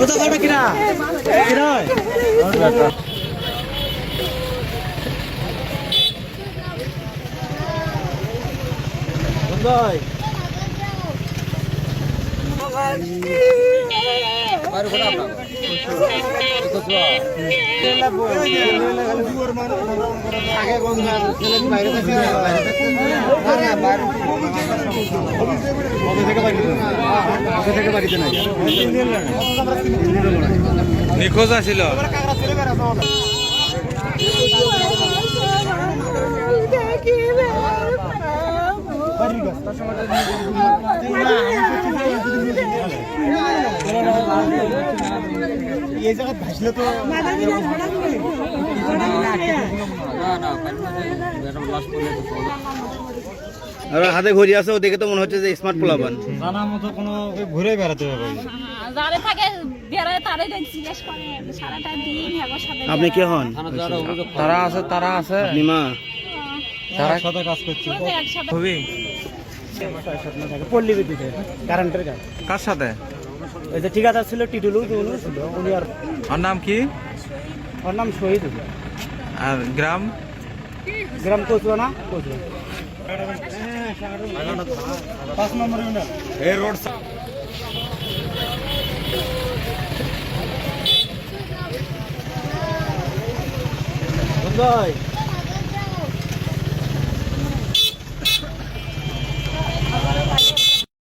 কোথাও যাবে কিনা কিনা ভাই নিখোঁজ আছিল এই জায়গা ভাসলে তো হাতে ঘড়ি আছে ও দেখে তো মনে হচ্ছে যে স্মার্ট পোলাপান জানার মতো কোনো ঘুরে বেড়াতে হবে যারা থাকে বেড়ায় তারাই তো জিজ্ঞেস করে সারাটা দিন হেগোর সাথে আপনি কে হন তারা আছে আপনি মা তারা সাথে কাজ করছে একসাথে খুবই পল্লী বিদ্যুতে কারেন্টের কাজ কার সাথে ওই যে ঠিকাদার ছিল টিটুলু ছিল উনি আর ওর নাম কি ওর নাম শহীদ আর গ্রাম গ্রাম কচুয়া না কচুয়া 5 নম্বর ইউনিয়ন এই রোড ভাই